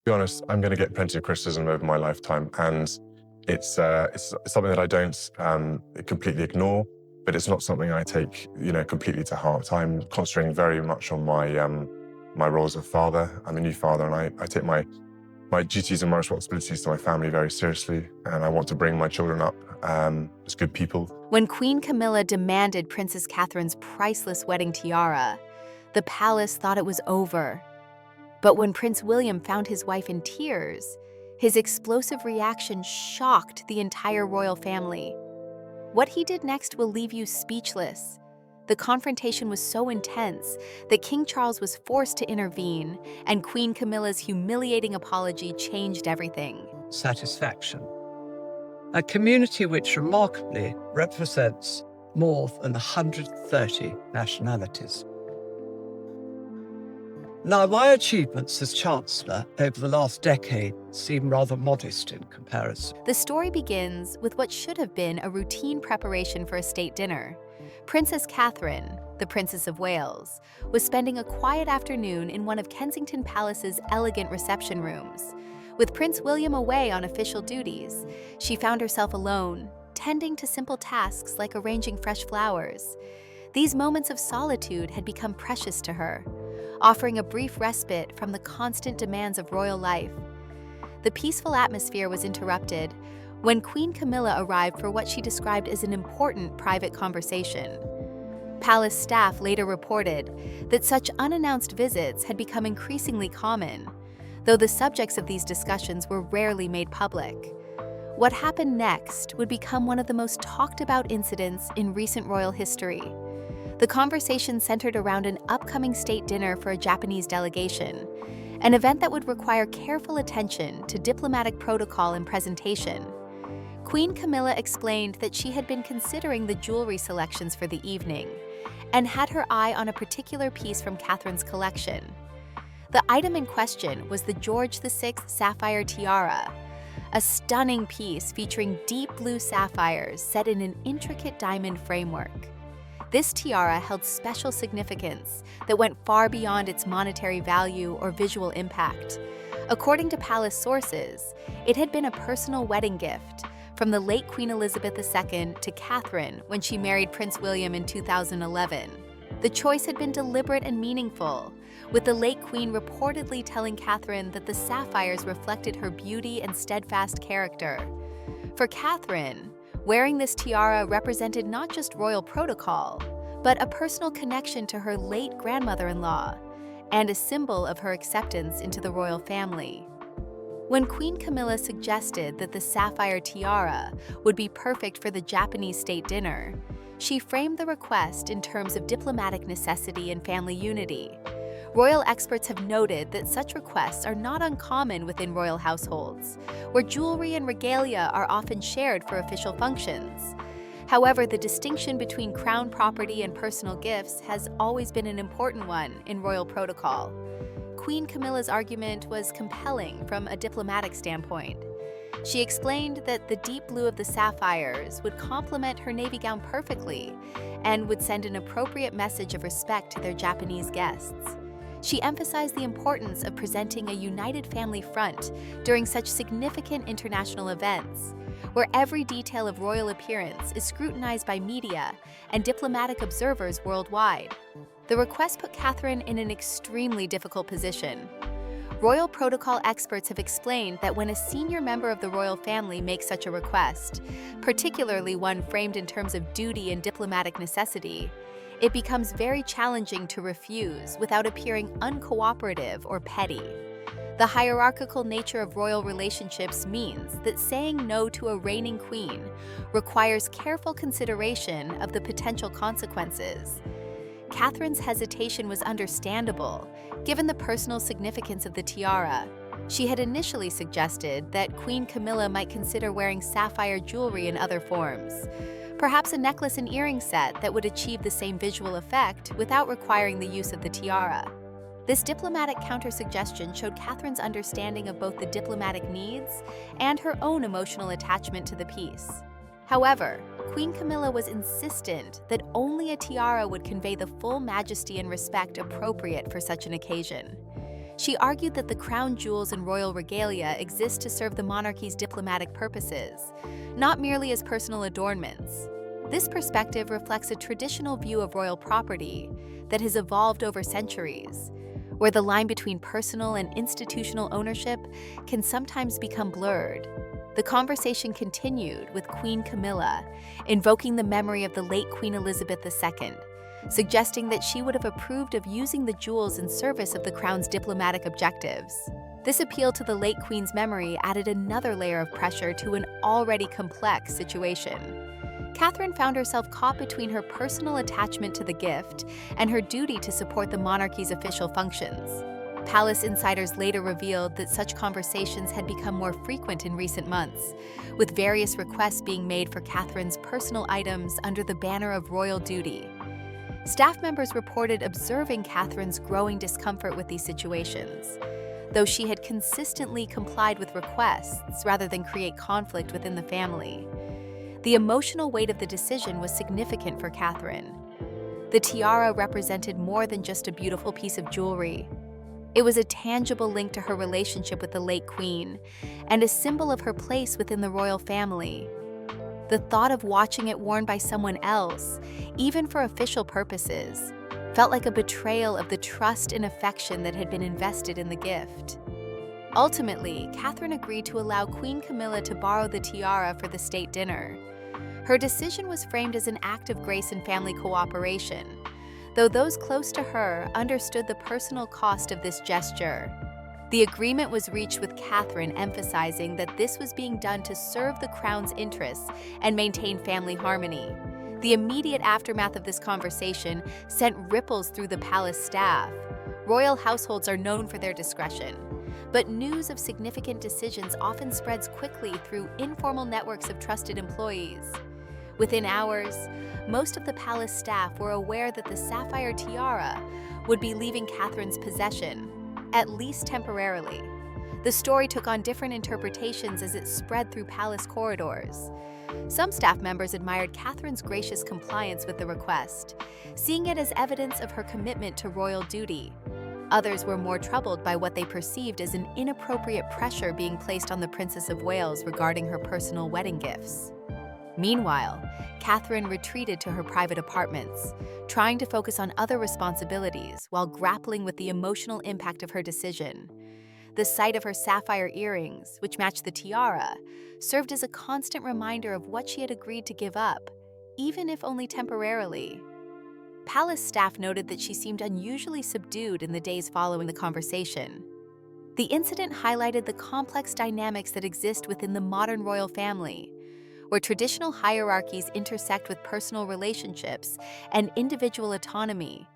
be honest, I'm going to get plenty of criticism over my lifetime, and it's something that I don't completely ignore, but it's not something I take, completely to heart. I'm concentrating very much on my role as a father. I'm a new father, and I take my duties and my responsibilities to my family very seriously, and I want to bring my children up as good people. When Queen Camilla demanded Princess Catherine's priceless wedding tiara, the palace thought it was over. But when Prince William found his wife in tears, his explosive reaction shocked the entire royal family. What he did next will leave you speechless. The confrontation was so intense that King Charles was forced to intervene, and Queen Camilla's humiliating apology changed everything. Satisfaction. A community which remarkably represents more than 130 nationalities. Now, my achievements as Chancellor over the last decade seem rather modest in comparison. The story begins with what should have been a routine preparation for a state dinner. Princess Catherine, the Princess of Wales, was spending a quiet afternoon in one of Kensington Palace's elegant reception rooms. With Prince William away on official duties, she found herself alone, tending to simple tasks like arranging fresh flowers. These moments of solitude had become precious to her, offering a brief respite from the constant demands of royal life. The peaceful atmosphere was interrupted when Queen Camilla arrived for what she described as an important private conversation. Palace staff later reported that such unannounced visits had become increasingly common, though the subjects of these discussions were rarely made public. What happened next would become one of the most talked about incidents in recent royal history. The conversation centered around an upcoming state dinner for a Japanese delegation, an event that would require careful attention to diplomatic protocol and presentation. Queen Camilla explained that she had been considering the jewelry selections for the evening and had her eye on a particular piece from Catherine's collection. The item in question was the George VI sapphire tiara, a stunning piece featuring deep blue sapphires set in an intricate diamond framework. This tiara held special significance that went far beyond its monetary value or visual impact. According to palace sources, it had been a personal wedding gift from the late Queen Elizabeth II to Catherine when she married Prince William in 2011. The choice had been deliberate and meaningful, with the late Queen reportedly telling Catherine that the sapphires reflected her beauty and steadfast character. For Catherine, wearing this tiara represented not just royal protocol, but a personal connection to her late grandmother-in-law and a symbol of her acceptance into the royal family. When Queen Camilla suggested that the sapphire tiara would be perfect for the Japanese state dinner, she framed the request in terms of diplomatic necessity and family unity. Royal experts have noted that such requests are not uncommon within royal households, where jewelry and regalia are often shared for official functions. However, the distinction between crown property and personal gifts has always been an important one in royal protocol. Queen Camilla's argument was compelling from a diplomatic standpoint. She explained that the deep blue of the sapphires would complement her navy gown perfectly and would send an appropriate message of respect to their Japanese guests. She emphasized the importance of presenting a united family front during such significant international events, where every detail of royal appearance is scrutinized by media and diplomatic observers worldwide. The request put Catherine in an extremely difficult position. Royal protocol experts have explained that when a senior member of the royal family makes such a request, particularly one framed in terms of duty and diplomatic necessity, it becomes very challenging to refuse without appearing uncooperative or petty. The hierarchical nature of royal relationships means that saying no to a reigning queen requires careful consideration of the potential consequences. Catherine's hesitation was understandable, given the personal significance of the tiara. She had initially suggested that Queen Camilla might consider wearing sapphire jewelry in other forms, perhaps a necklace and earring set that would achieve the same visual effect without requiring the use of the tiara. This diplomatic counter-suggestion showed Catherine's understanding of both the diplomatic needs and her own emotional attachment to the piece. However, Queen Camilla was insistent that only a tiara would convey the full majesty and respect appropriate for such an occasion. She argued that the crown jewels and royal regalia exist to serve the monarchy's diplomatic purposes, not merely as personal adornments. This perspective reflects a traditional view of royal property that has evolved over centuries, where the line between personal and institutional ownership can sometimes become blurred. The conversation continued with Queen Camilla, invoking the memory of the late Queen Elizabeth II, suggesting that she would have approved of using the jewels in service of the crown's diplomatic objectives. This appeal to the late Queen's memory added another layer of pressure to an already complex situation. Catherine found herself caught between her personal attachment to the gift and her duty to support the monarchy's official functions. Palace insiders later revealed that such conversations had become more frequent in recent months, with various requests being made for Catherine's personal items under the banner of royal duty. Staff members reported observing Catherine's growing discomfort with these situations, though she had consistently complied with requests rather than create conflict within the family. The emotional weight of the decision was significant for Catherine. The tiara represented more than just a beautiful piece of jewelry. It was a tangible link to her relationship with the late Queen and a symbol of her place within the royal family. The thought of watching it worn by someone else, even for official purposes, felt like a betrayal of the trust and affection that had been invested in the gift. Ultimately, Catherine agreed to allow Queen Camilla to borrow the tiara for the state dinner. Her decision was framed as an act of grace and family cooperation, though those close to her understood the personal cost of this gesture. The agreement was reached with Catherine emphasizing that this was being done to serve the crown's interests and maintain family harmony. The immediate aftermath of this conversation sent ripples through the palace staff. Royal households are known for their discretion, but news of significant decisions often spreads quickly through informal networks of trusted employees. Within hours, most of the palace staff were aware that the sapphire tiara would be leaving Catherine's possession, at least temporarily. The story took on different interpretations as it spread through palace corridors. Some staff members admired Catherine's gracious compliance with the request, seeing it as evidence of her commitment to royal duty. Others were more troubled by what they perceived as an inappropriate pressure being placed on the Princess of Wales regarding her personal wedding gifts. Meanwhile, Catherine retreated to her private apartments, trying to focus on other responsibilities while grappling with the emotional impact of her decision. The sight of her sapphire earrings, which matched the tiara, served as a constant reminder of what she had agreed to give up, even if only temporarily. Palace staff noted that she seemed unusually subdued in the days following the conversation. The incident highlighted the complex dynamics that exist within the modern royal family, where traditional hierarchies intersect with personal relationships and individual autonomy.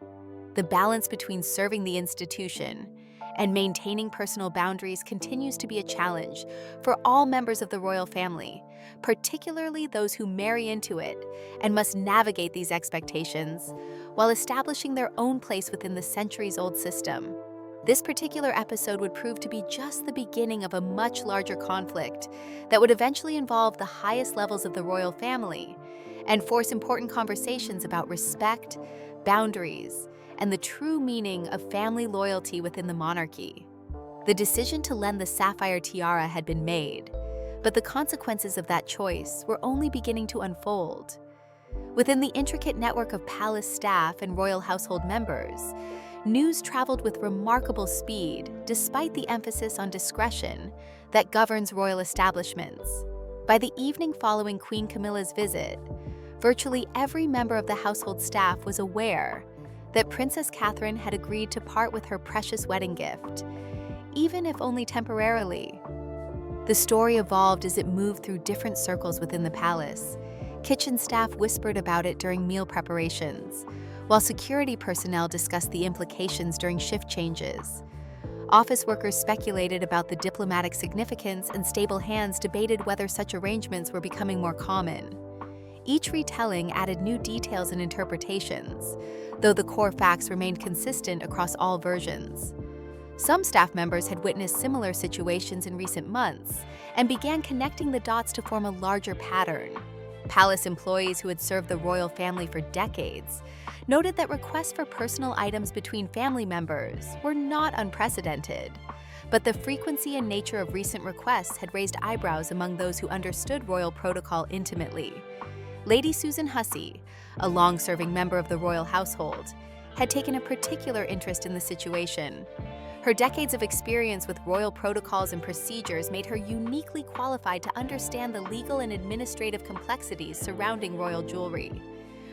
The balance between serving the institution and maintaining personal boundaries continues to be a challenge for all members of the royal family, particularly those who marry into it and must navigate these expectations while establishing their own place within the centuries-old system. This particular episode would prove to be just the beginning of a much larger conflict that would eventually involve the highest levels of the royal family and force important conversations about respect, boundaries, and the true meaning of family loyalty within the monarchy. The decision to lend the sapphire tiara had been made, but the consequences of that choice were only beginning to unfold. Within the intricate network of palace staff and royal household members, news traveled with remarkable speed despite the emphasis on discretion that governs royal establishments. By the evening following Queen Camilla's visit, virtually every member of the household staff was aware that Princess Catherine had agreed to part with her precious wedding gift, even if only temporarily. The story evolved as it moved through different circles within the palace. Kitchen staff whispered about it during meal preparations, while security personnel discussed the implications during shift changes. Office workers speculated about the diplomatic significance, and stable hands debated whether such arrangements were becoming more common. Each retelling added new details and interpretations, though the core facts remained consistent across all versions. Some staff members had witnessed similar situations in recent months and began connecting the dots to form a larger pattern. Palace employees who had served the royal family for decades noted that requests for personal items between family members were not unprecedented. But the frequency and nature of recent requests had raised eyebrows among those who understood royal protocol intimately. Lady Susan Hussey, a long-serving member of the royal household, had taken a particular interest in the situation. Her decades of experience with royal protocols and procedures made her uniquely qualified to understand the legal and administrative complexities surrounding royal jewelry.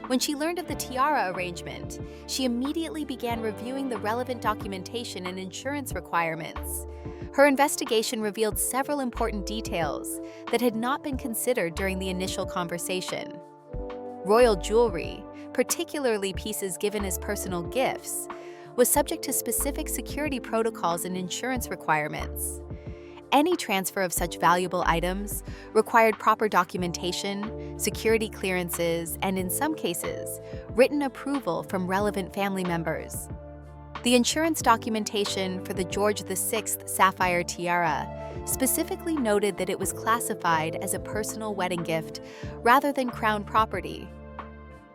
When she learned of the tiara arrangement, she immediately began reviewing the relevant documentation and insurance requirements. Her investigation revealed several important details that had not been considered during the initial conversation. Royal jewelry, particularly pieces given as personal gifts, was subject to specific security protocols and insurance requirements. Any transfer of such valuable items required proper documentation, security clearances, and in some cases, written approval from relevant family members. The insurance documentation for the George VI sapphire tiara specifically noted that it was classified as a personal wedding gift rather than crown property.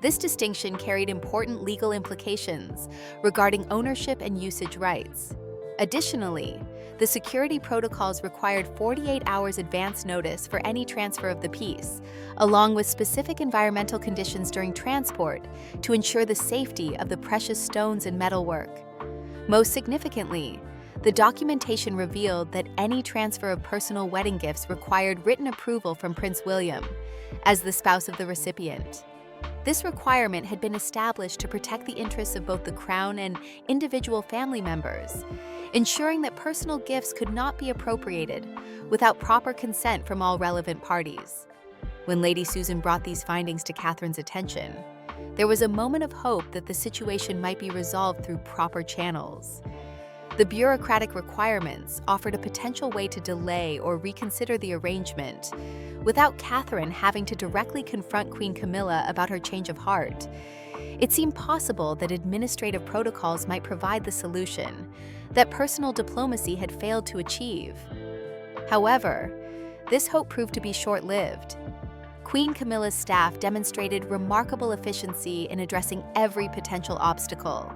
This distinction carried important legal implications regarding ownership and usage rights. Additionally, the security protocols required 48 hours advance notice for any transfer of the piece, along with specific environmental conditions during transport to ensure the safety of the precious stones and metalwork. Most significantly, the documentation revealed that any transfer of personal wedding gifts required written approval from Prince William, as the spouse of the recipient. This requirement had been established to protect the interests of both the Crown and individual family members, ensuring that personal gifts could not be appropriated without proper consent from all relevant parties. When Lady Susan brought these findings to Catherine's attention, there was a moment of hope that the situation might be resolved through proper channels. The bureaucratic requirements offered a potential way to delay or reconsider the arrangement without Catherine having to directly confront Queen Camilla about her change of heart. It seemed possible that administrative protocols might provide the solution that personal diplomacy had failed to achieve. However, this hope proved to be short-lived. Queen Camilla's staff demonstrated remarkable efficiency in addressing every potential obstacle.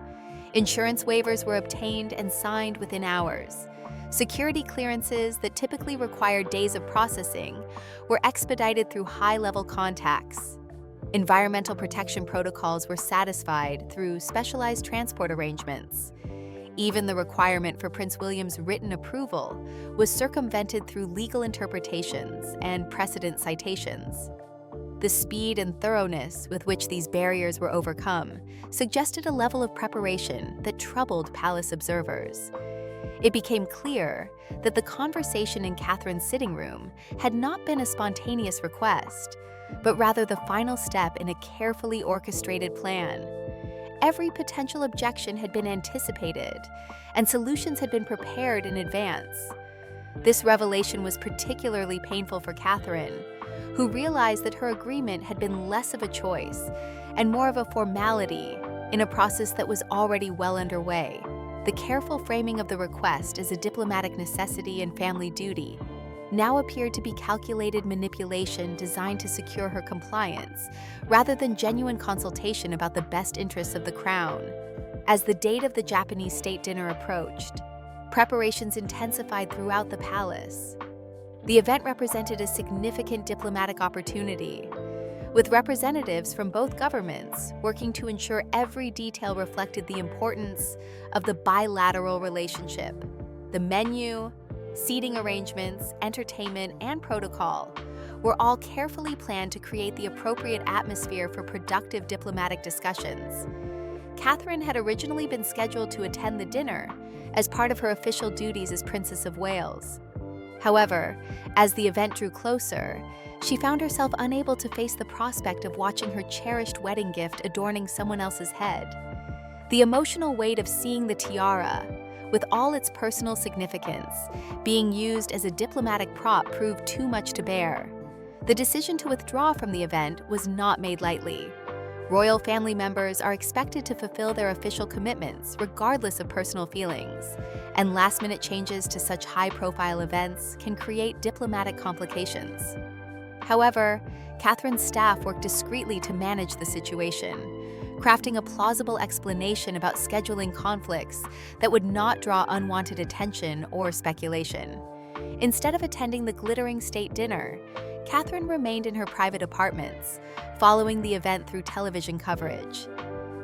Insurance waivers were obtained and signed within hours. Security clearances that typically required days of processing were expedited through high-level contacts. Environmental protection protocols were satisfied through specialized transport arrangements. Even the requirement for Prince William's written approval was circumvented through legal interpretations and precedent citations. The speed and thoroughness with which these barriers were overcome suggested a level of preparation that troubled palace observers. It became clear that the conversation in Catherine's sitting room had not been a spontaneous request, but rather the final step in a carefully orchestrated plan. Every potential objection had been anticipated, and solutions had been prepared in advance. This revelation was particularly painful for Catherine, who realized that her agreement had been less of a choice and more of a formality in a process that was already well underway. The careful framing of the request as a diplomatic necessity and family duty now appeared to be calculated manipulation designed to secure her compliance, rather than genuine consultation about the best interests of the crown. As the date of the Japanese state dinner approached, preparations intensified throughout the palace. The event represented a significant diplomatic opportunity, with representatives from both governments working to ensure every detail reflected the importance of the bilateral relationship. The menu, seating arrangements, entertainment, and protocol were all carefully planned to create the appropriate atmosphere for productive diplomatic discussions. Catherine had originally been scheduled to attend the dinner as part of her official duties as Princess of Wales. However, as the event drew closer, she found herself unable to face the prospect of watching her cherished wedding gift adorning someone else's head. The emotional weight of seeing the tiara, with all its personal significance, being used as a diplomatic prop proved too much to bear. The decision to withdraw from the event was not made lightly. Royal family members are expected to fulfill their official commitments regardless of personal feelings, and last-minute changes to such high-profile events can create diplomatic complications. However, Catherine's staff worked discreetly to manage the situation, crafting a plausible explanation about scheduling conflicts that would not draw unwanted attention or speculation. Instead of attending the glittering state dinner, Catherine remained in her private apartments, following the event through television coverage.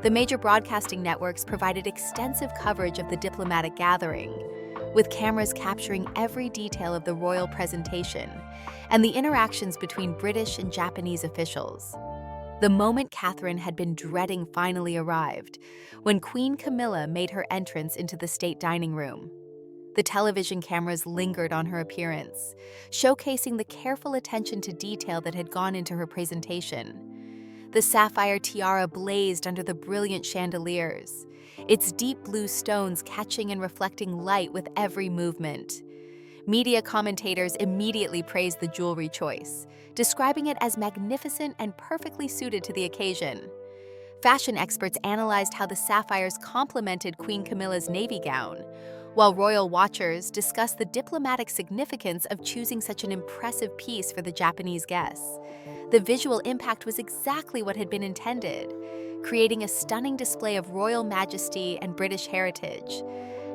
The major broadcasting networks provided extensive coverage of the diplomatic gathering, with cameras capturing every detail of the royal presentation and the interactions between British and Japanese officials. The moment Catherine had been dreading finally arrived, when Queen Camilla made her entrance into the state dining room. The television cameras lingered on her appearance, showcasing the careful attention to detail that had gone into her presentation. The sapphire tiara blazed under the brilliant chandeliers, its deep blue stones catching and reflecting light with every movement. Media commentators immediately praised the jewelry choice, describing it as magnificent and perfectly suited to the occasion. Fashion experts analyzed how the sapphires complemented Queen Camilla's navy gown, while royal watchers discussed the diplomatic significance of choosing such an impressive piece for the Japanese guests. The visual impact was exactly what had been intended, creating a stunning display of royal majesty and British heritage.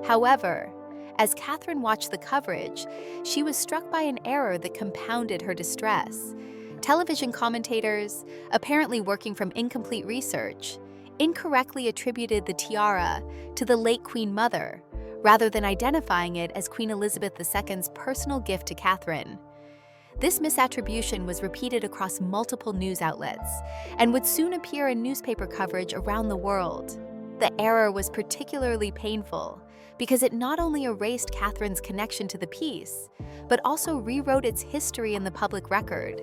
However, as Catherine watched the coverage, she was struck by an error that compounded her distress. Television commentators, apparently working from incomplete research, incorrectly attributed the tiara to the late Queen Mother, rather than identifying it as Queen Elizabeth II's personal gift to Catherine. This misattribution was repeated across multiple news outlets and would soon appear in newspaper coverage around the world. The error was particularly painful because it not only erased Catherine's connection to the piece, but also rewrote its history in the public record.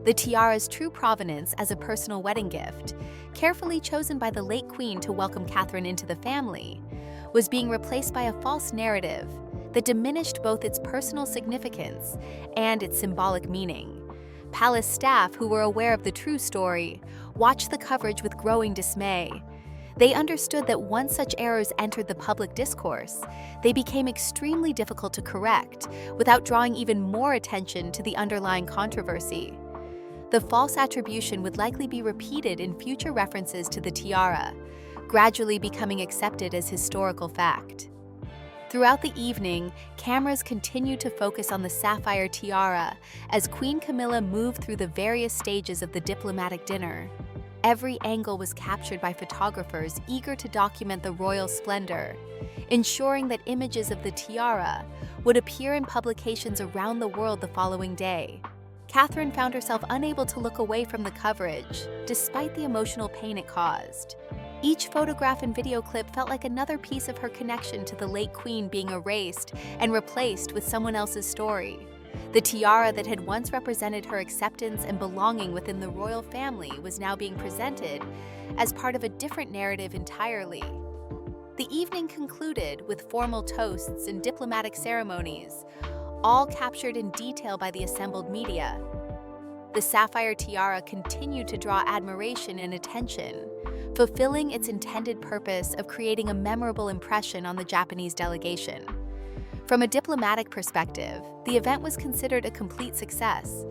The tiara's true provenance as a personal wedding gift, carefully chosen by the late Queen to welcome Catherine into the family, was being replaced by a false narrative that diminished both its personal significance and its symbolic meaning. Palace staff, who were aware of the true story, watched the coverage with growing dismay. They understood that once such errors entered the public discourse, they became extremely difficult to correct without drawing even more attention to the underlying controversy. The false attribution would likely be repeated in future references to the tiara, gradually becoming accepted as historical fact. Throughout the evening, cameras continued to focus on the sapphire tiara as Queen Camilla moved through the various stages of the diplomatic dinner. Every angle was captured by photographers eager to document the royal splendor, ensuring that images of the tiara would appear in publications around the world the following day. Catherine found herself unable to look away from the coverage, despite the emotional pain it caused. Each photograph and video clip felt like another piece of her connection to the late Queen being erased and replaced with someone else's story. The tiara that had once represented her acceptance and belonging within the royal family was now being presented as part of a different narrative entirely. The evening concluded with formal toasts and diplomatic ceremonies, all captured in detail by the assembled media. The sapphire tiara continued to draw admiration and attention, fulfilling its intended purpose of creating a memorable impression on the Japanese delegation. From a diplomatic perspective, the event was considered a complete success.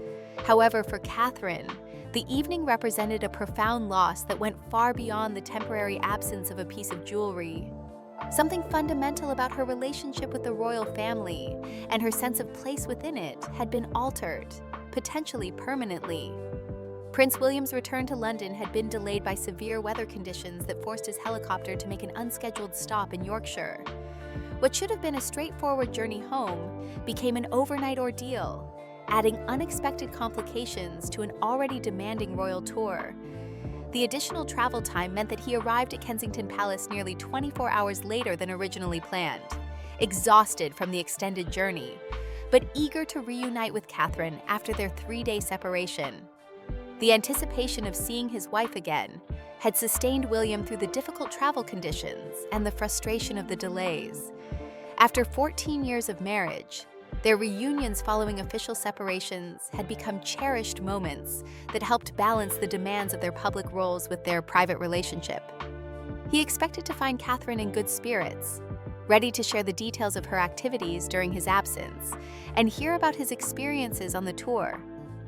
However, for Catherine, the evening represented a profound loss that went far beyond the temporary absence of a piece of jewelry. Something fundamental about her relationship with the royal family and her sense of place within it had been altered, potentially permanently. Prince William's return to London had been delayed by severe weather conditions that forced his helicopter to make an unscheduled stop in Yorkshire. What should have been a straightforward journey home became an overnight ordeal, adding unexpected complications to an already demanding royal tour. The additional travel time meant that he arrived at Kensington Palace nearly 24 hours later than originally planned, exhausted from the extended journey, but eager to reunite with Catherine after their 3-day separation. The anticipation of seeing his wife again had sustained William through the difficult travel conditions and the frustration of the delays. After 14 years of marriage, their reunions following official separations had become cherished moments that helped balance the demands of their public roles with their private relationship. He expected to find Catherine in good spirits, ready to share the details of her activities during his absence and hear about his experiences on the tour.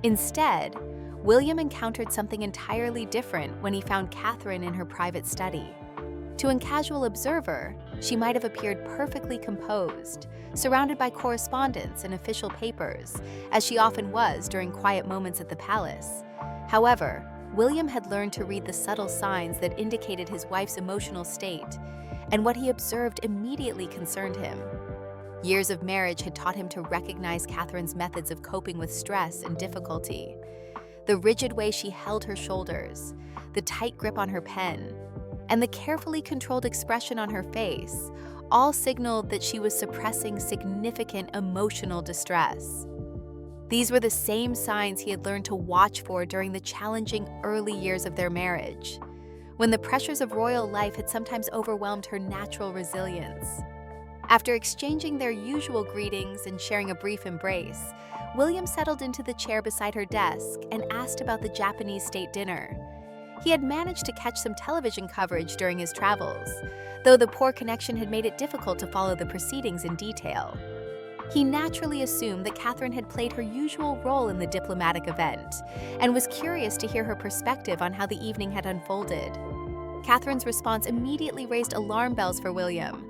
Instead, William encountered something entirely different when he found Catherine in her private study. To a casual observer, she might have appeared perfectly composed, surrounded by correspondence and official papers, as she often was during quiet moments at the palace. However, William had learned to read the subtle signs that indicated his wife's emotional state, and what he observed immediately concerned him. Years of marriage had taught him to recognize Catherine's methods of coping with stress and difficulty. The rigid way she held her shoulders, the tight grip on her pen, and the carefully controlled expression on her face all signaled that she was suppressing significant emotional distress. These were the same signs he had learned to watch for during the challenging early years of their marriage, when the pressures of royal life had sometimes overwhelmed her natural resilience. After exchanging their usual greetings and sharing a brief embrace, William settled into the chair beside her desk and asked about the Japanese state dinner. He had managed to catch some television coverage during his travels, though the poor connection had made it difficult to follow the proceedings in detail. He naturally assumed that Catherine had played her usual role in the diplomatic event and was curious to hear her perspective on how the evening had unfolded. Catherine's response immediately raised alarm bells for William.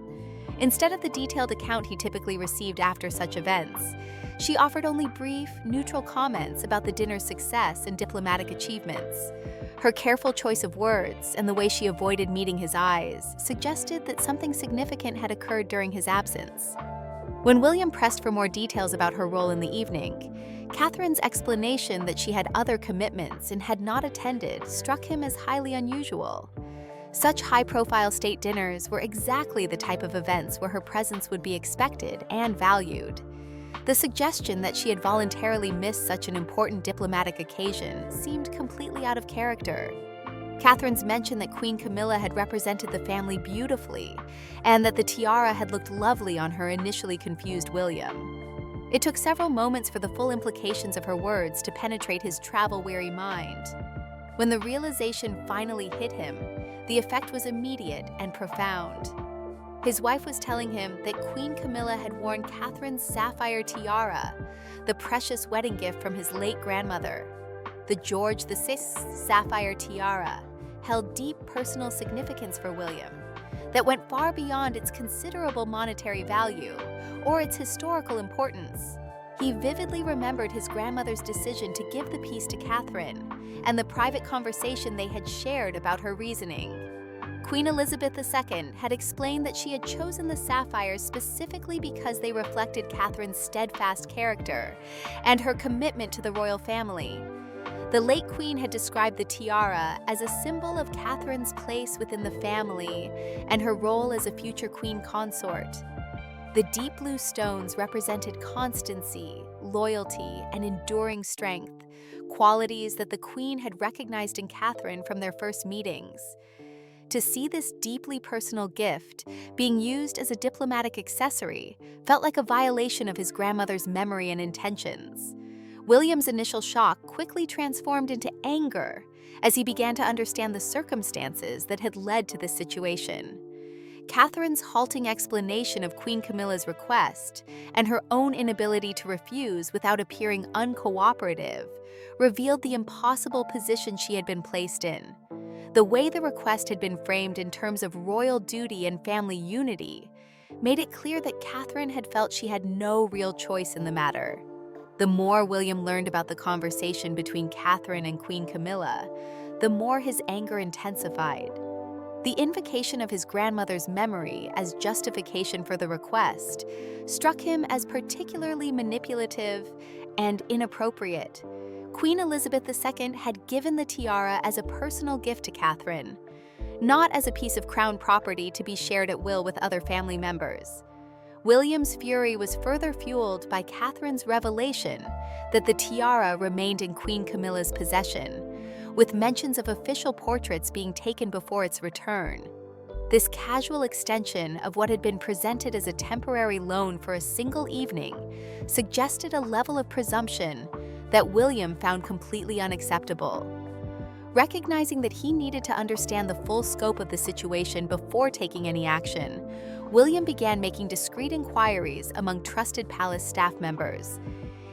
Instead of the detailed account he typically received after such events, she offered only brief, neutral comments about the dinner's success and diplomatic achievements. Her careful choice of words and the way she avoided meeting his eyes suggested that something significant had occurred during his absence. When William pressed for more details about her role in the evening, Catherine's explanation that she had other commitments and had not attended struck him as highly unusual. Such high-profile state dinners were exactly the type of events where her presence would be expected and valued. The suggestion that she had voluntarily missed such an important diplomatic occasion seemed completely out of character. Catherine's mention that Queen Camilla had represented the family beautifully and that the tiara had looked lovely on her initially confused William. It took several moments for the full implications of her words to penetrate his travel-weary mind. When the realization finally hit him, the effect was immediate and profound. His wife was telling him that Queen Camilla had worn Catherine's sapphire tiara, the precious wedding gift from his late grandmother. The George VI sapphire tiara held deep personal significance for William that went far beyond its considerable monetary value or its historical importance. He vividly remembered his grandmother's decision to give the piece to Catherine and the private conversation they had shared about her reasoning. Queen Elizabeth II had explained that she had chosen the sapphires specifically because they reflected Catherine's steadfast character and her commitment to the royal family. The late queen had described the tiara as a symbol of Catherine's place within the family and her role as a future queen consort. The deep blue stones represented constancy, loyalty, and enduring strength, qualities that the queen had recognized in Catherine from their first meetings. To see this deeply personal gift being used as a diplomatic accessory felt like a violation of his grandmother's memory and intentions. William's initial shock quickly transformed into anger as he began to understand the circumstances that had led to this situation. Catherine's halting explanation of Queen Camilla's request and her own inability to refuse without appearing uncooperative revealed the impossible position she had been placed in. The way the request had been framed in terms of royal duty and family unity made it clear that Catherine had felt she had no real choice in the matter. The more William learned about the conversation between Catherine and Queen Camilla, the more his anger intensified. The invocation of his grandmother's memory as justification for the request struck him as particularly manipulative and inappropriate. Queen Elizabeth II had given the tiara as a personal gift to Catherine, not as a piece of crown property to be shared at will with other family members. William's fury was further fueled by Catherine's revelation that the tiara remained in Queen Camilla's possession, with mentions of official portraits being taken before its return. This casual extension of what had been presented as a temporary loan for a single evening suggested a level of presumption that William found completely unacceptable. Recognizing that he needed to understand the full scope of the situation before taking any action, William began making discreet inquiries among trusted palace staff members.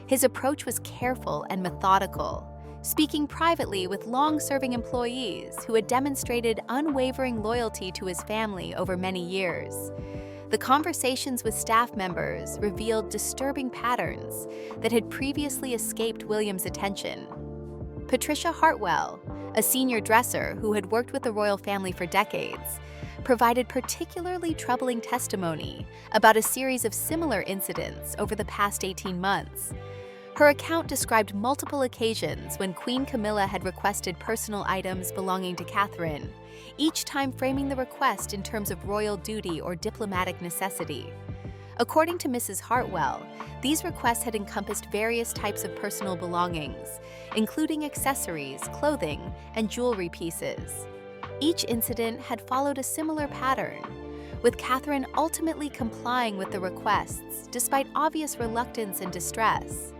His approach was careful and methodical, speaking privately with long-serving employees who had demonstrated unwavering loyalty to his family over many years. The conversations with staff members revealed disturbing patterns that had previously escaped William's attention. Patricia Hartwell, a senior dresser who had worked with the royal family for decades, provided particularly troubling testimony about a series of similar incidents over the past 18 months. Her account described multiple occasions when Queen Camilla had requested personal items belonging to Catherine, each time framing the request in terms of royal duty or diplomatic necessity. According to Mrs. Hartwell, these requests had encompassed various types of personal belongings, including accessories, clothing, and jewelry pieces. Each incident had followed a similar pattern, with Catherine ultimately complying with the requests despite obvious reluctance and distress.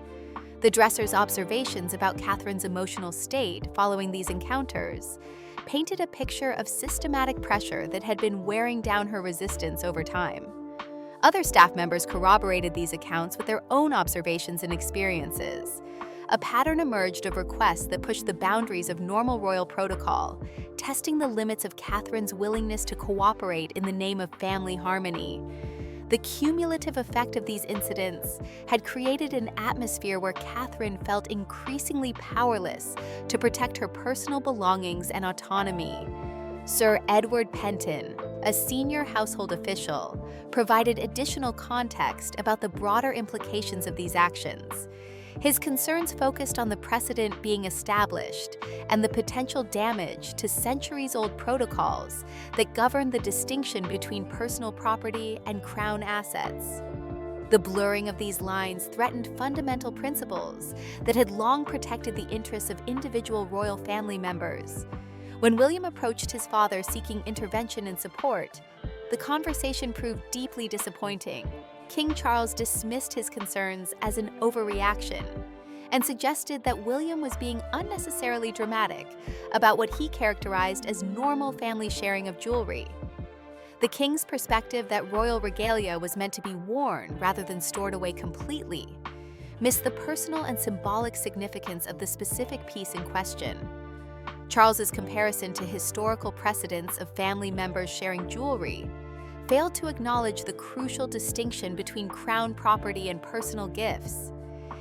The dresser's observations about Catherine's emotional state following these encounters painted a picture of systematic pressure that had been wearing down her resistance over time. Other staff members corroborated these accounts with their own observations and experiences. A pattern emerged of requests that pushed the boundaries of normal royal protocol, testing the limits of Catherine's willingness to cooperate in the name of family harmony. The cumulative effect of these incidents had created an atmosphere where Catherine felt increasingly powerless to protect her personal belongings and autonomy. Sir Edward Penton, a senior household official, provided additional context about the broader implications of these actions. His concerns focused on the precedent being established and the potential damage to centuries-old protocols that govern the distinction between personal property and crown assets. The blurring of these lines threatened fundamental principles that had long protected the interests of individual royal family members. When William approached his father seeking intervention and support, the conversation proved deeply disappointing. King Charles dismissed his concerns as an overreaction and suggested that William was being unnecessarily dramatic about what he characterized as normal family sharing of jewelry. The king's perspective that royal regalia was meant to be worn rather than stored away completely missed the personal and symbolic significance of the specific piece in question. Charles's comparison to historical precedents of family members sharing jewelry failed to acknowledge the crucial distinction between crown property and personal gifts.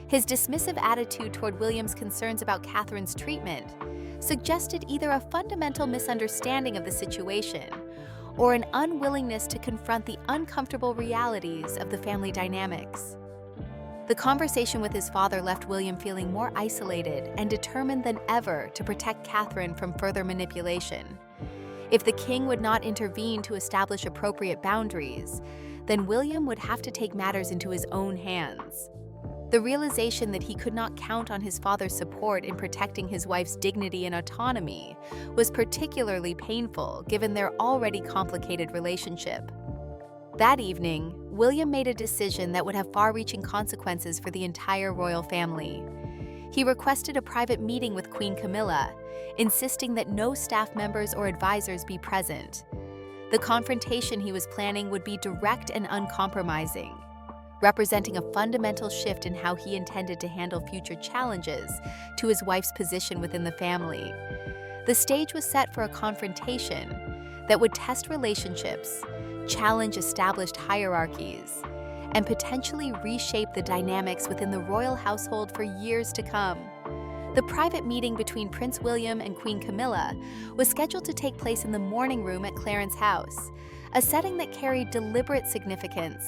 His dismissive attitude toward William's concerns about Catherine's treatment suggested either a fundamental misunderstanding of the situation or an unwillingness to confront the uncomfortable realities of the family dynamics. The conversation with his father left William feeling more isolated and determined than ever to protect Catherine from further manipulation. If the king would not intervene to establish appropriate boundaries, then William would have to take matters into his own hands. The realization that he could not count on his father's support in protecting his wife's dignity and autonomy was particularly painful given their already complicated relationship. That evening, William made a decision that would have far-reaching consequences for the entire royal family. He requested a private meeting with Queen Camilla, insisting that no staff members or advisors be present. The confrontation he was planning would be direct and uncompromising, representing a fundamental shift in how he intended to handle future challenges to his wife's position within the family. The stage was set for a confrontation that would test relationships, challenge established hierarchies, and potentially reshape the dynamics within the royal household for years to come. The private meeting between Prince William and Queen Camilla was scheduled to take place in the morning room at Clarence House, a setting that carried deliberate significance.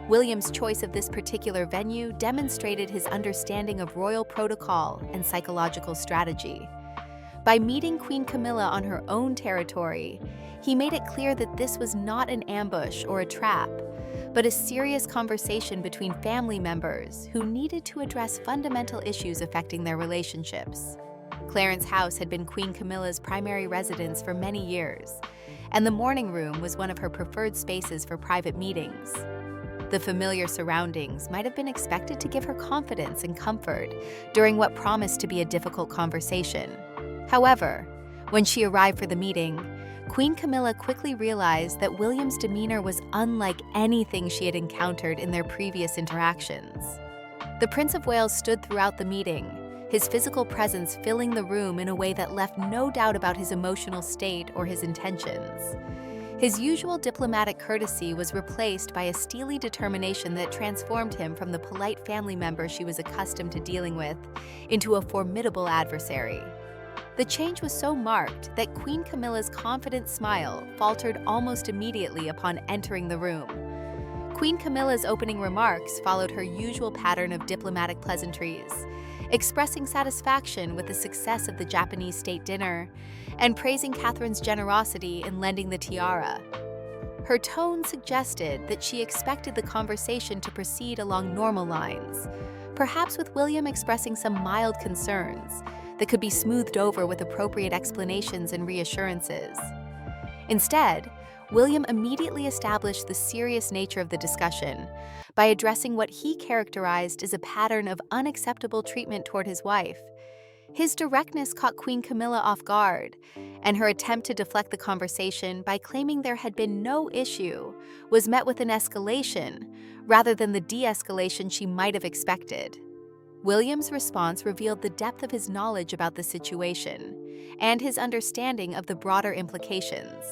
William's choice of this particular venue demonstrated his understanding of royal protocol and psychological strategy. By meeting Queen Camilla on her own territory, he made it clear that this was not an ambush or a trap, but a serious conversation between family members who needed to address fundamental issues affecting their relationships. Clarence House had been Queen Camilla's primary residence for many years, and the morning room was one of her preferred spaces for private meetings. The familiar surroundings might have been expected to give her confidence and comfort during what promised to be a difficult conversation. However, when she arrived for the meeting, Queen Camilla quickly realized that William's demeanor was unlike anything she had encountered in their previous interactions. The Prince of Wales stood throughout the meeting, his physical presence filling the room in a way that left no doubt about his emotional state or his intentions. His usual diplomatic courtesy was replaced by a steely determination that transformed him from the polite family member she was accustomed to dealing with into a formidable adversary. The change was so marked that Queen Camilla's confident smile faltered almost immediately upon entering the room. Queen Camilla's opening remarks followed her usual pattern of diplomatic pleasantries, expressing satisfaction with the success of the Japanese state dinner and praising Catherine's generosity in lending the tiara. Her tone suggested that she expected the conversation to proceed along normal lines, perhaps with William expressing some mild concerns that could be smoothed over with appropriate explanations and reassurances. Instead, William immediately established the serious nature of the discussion by addressing what he characterized as a pattern of unacceptable treatment toward his wife. His directness caught Queen Camilla off guard, and her attempt to deflect the conversation by claiming there had been no issue was met with an escalation rather than the de-escalation she might have expected. William's response revealed the depth of his knowledge about the situation and his understanding of the broader implications.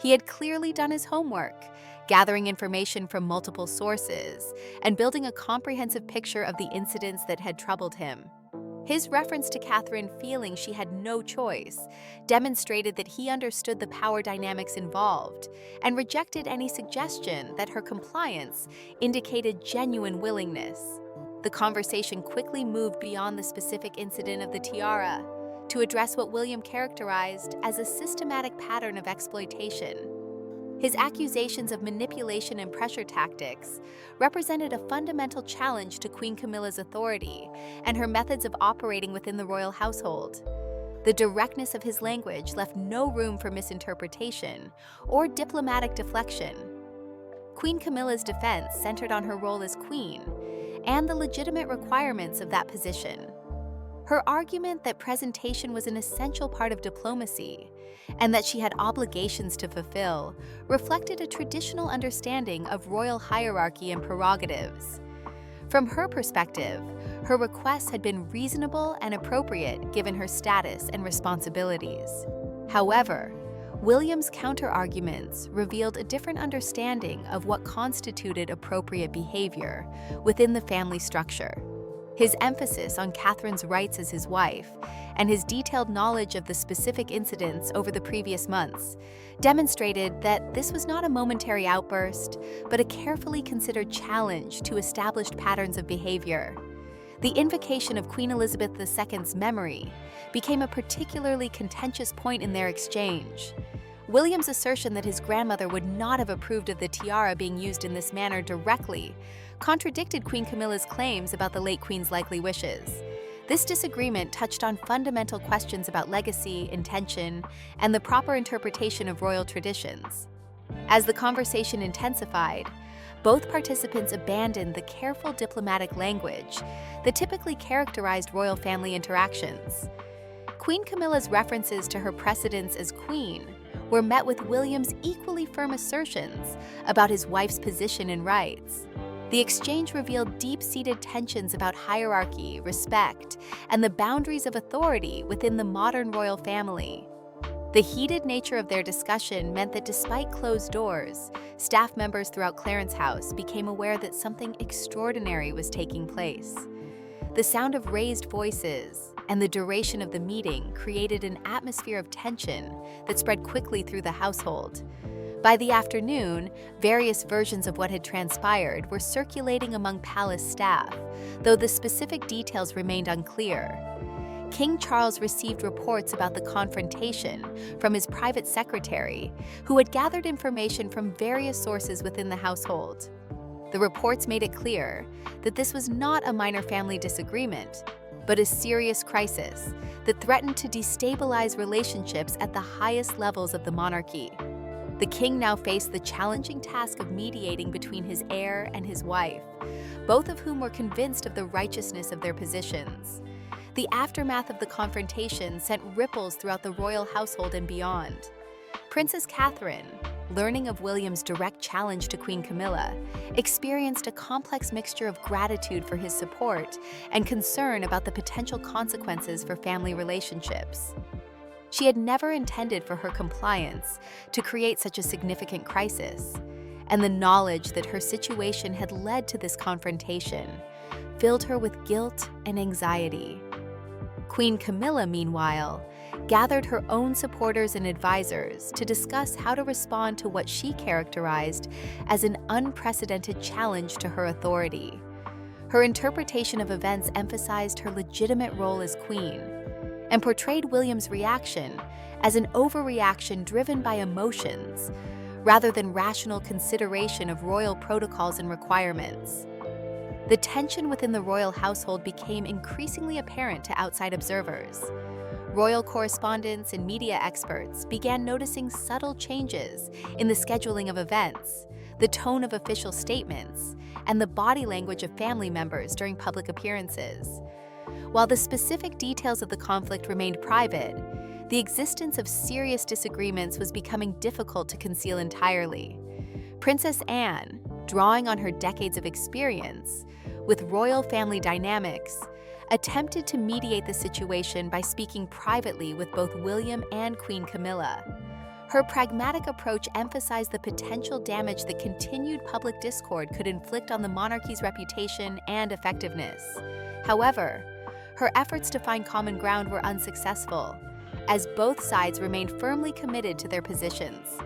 He had clearly done his homework, gathering information from multiple sources and building a comprehensive picture of the incidents that had troubled him. His reference to Catherine feeling she had no choice demonstrated that he understood the power dynamics involved and rejected any suggestion that her compliance indicated genuine willingness. The conversation quickly moved beyond the specific incident of the tiara to address what William characterized as a systematic pattern of exploitation. His accusations of manipulation and pressure tactics represented a fundamental challenge to Queen Camilla's authority and her methods of operating within the royal household. The directness of his language left no room for misinterpretation or diplomatic deflection. Queen Camilla's defense centered on her role as queen and the legitimate requirements of that position. Her argument that presentation was an essential part of diplomacy and that she had obligations to fulfill reflected a traditional understanding of royal hierarchy and prerogatives. From her perspective, her requests had been reasonable and appropriate given her status and responsibilities. However, William's counter-arguments revealed a different understanding of what constituted appropriate behavior within the family structure. His emphasis on Catherine's rights as his wife and his detailed knowledge of the specific incidents over the previous months demonstrated that this was not a momentary outburst, but a carefully considered challenge to established patterns of behavior. The invocation of Queen Elizabeth II's memory became a particularly contentious point in their exchange. William's assertion that his grandmother would not have approved of the tiara being used in this manner directly contradicted Queen Camilla's claims about the late Queen's likely wishes. This disagreement touched on fundamental questions about legacy, intention, and the proper interpretation of royal traditions. As the conversation intensified, both participants abandoned the careful diplomatic language that typically characterized royal family interactions. Queen Camilla's references to her precedence as queen were met with William's equally firm assertions about his wife's position and rights. The exchange revealed deep-seated tensions about hierarchy, respect, and the boundaries of authority within the modern royal family. The heated nature of their discussion meant that despite closed doors, staff members throughout Clarence House became aware that something extraordinary was taking place. The sound of raised voices and the duration of the meeting created an atmosphere of tension that spread quickly through the household. By the afternoon, various versions of what had transpired were circulating among palace staff, though the specific details remained unclear. King Charles received reports about the confrontation from his private secretary, who had gathered information from various sources within the household. The reports made it clear that this was not a minor family disagreement, but a serious crisis that threatened to destabilize relationships at the highest levels of the monarchy. The king now faced the challenging task of mediating between his heir and his wife, both of whom were convinced of the righteousness of their positions. The aftermath of the confrontation sent ripples throughout the royal household and beyond. Princess Catherine, learning of William's direct challenge to Queen Camilla, experienced a complex mixture of gratitude for his support and concern about the potential consequences for family relationships. She had never intended for her compliance to create such a significant crisis, and the knowledge that her situation had led to this confrontation filled her with guilt and anxiety. Queen Camilla, meanwhile, gathered her own supporters and advisors to discuss how to respond to what she characterized as an unprecedented challenge to her authority. Her interpretation of events emphasized her legitimate role as queen and portrayed William's reaction as an overreaction driven by emotions rather than rational consideration of royal protocols and requirements. The tension within the royal household became increasingly apparent to outside observers. Royal correspondents and media experts began noticing subtle changes in the scheduling of events, the tone of official statements, and the body language of family members during public appearances. While the specific details of the conflict remained private, the existence of serious disagreements was becoming difficult to conceal entirely. Princess Anne, drawing on her decades of experience with royal family dynamics, attempted to mediate the situation by speaking privately with both William and Queen Camilla. Her pragmatic approach emphasized the potential damage that continued public discord could inflict on the monarchy's reputation and effectiveness. However, her efforts to find common ground were unsuccessful, as both sides remained firmly committed to their positions.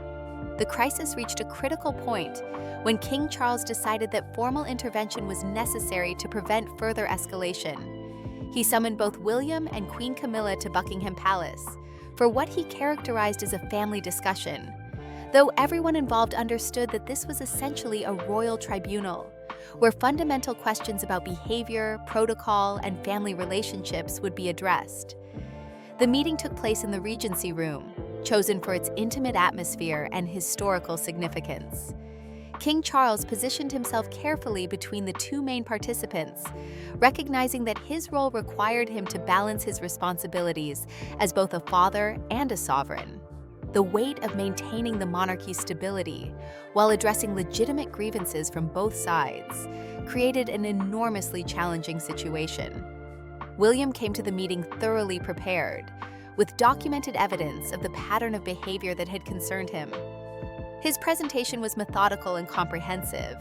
The crisis reached a critical point when King Charles decided that formal intervention was necessary to prevent further escalation. He summoned both William and Queen Camilla to Buckingham Palace for what he characterized as a family discussion, though everyone involved understood that this was essentially a royal tribunal, where fundamental questions about behavior, protocol, and family relationships would be addressed. The meeting took place in the Regency Room, chosen for its intimate atmosphere and historical significance. King Charles positioned himself carefully between the two main participants, recognizing that his role required him to balance his responsibilities as both a father and a sovereign. The weight of maintaining the monarchy's stability while addressing legitimate grievances from both sides created an enormously challenging situation. William came to the meeting thoroughly prepared, with documented evidence of the pattern of behavior that had concerned him. His presentation was methodical and comprehensive,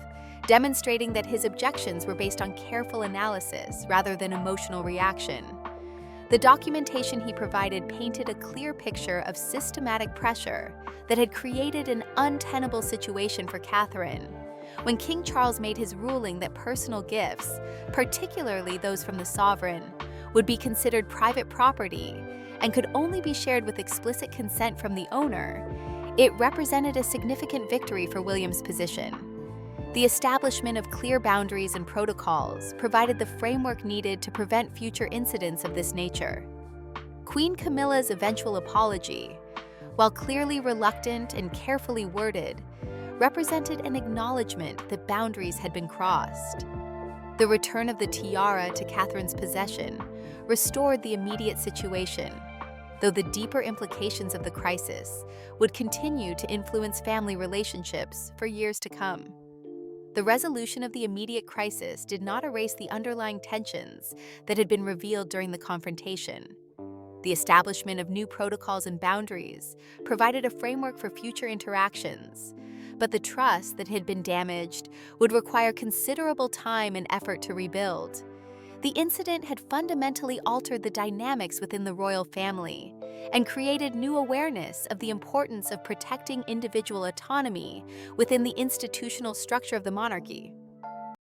demonstrating that his objections were based on careful analysis rather than emotional reaction. The documentation he provided painted a clear picture of systematic pressure that had created an untenable situation for Catherine. When King Charles made his ruling that personal gifts, particularly those from the sovereign, would be considered private property and could only be shared with explicit consent from the owner, it represented a significant victory for William's position. The establishment of clear boundaries and protocols provided the framework needed to prevent future incidents of this nature. Queen Camilla's eventual apology, while clearly reluctant and carefully worded, represented an acknowledgement that boundaries had been crossed. The return of the tiara to Catherine's possession restored the immediate situation, though the deeper implications of the crisis would continue to influence family relationships for years to come. The resolution of the immediate crisis did not erase the underlying tensions that had been revealed during the confrontation. The establishment of new protocols and boundaries provided a framework for future interactions, but the trust that had been damaged would require considerable time and effort to rebuild. The incident had fundamentally altered the dynamics within the royal family and created new awareness of the importance of protecting individual autonomy within the institutional structure of the monarchy.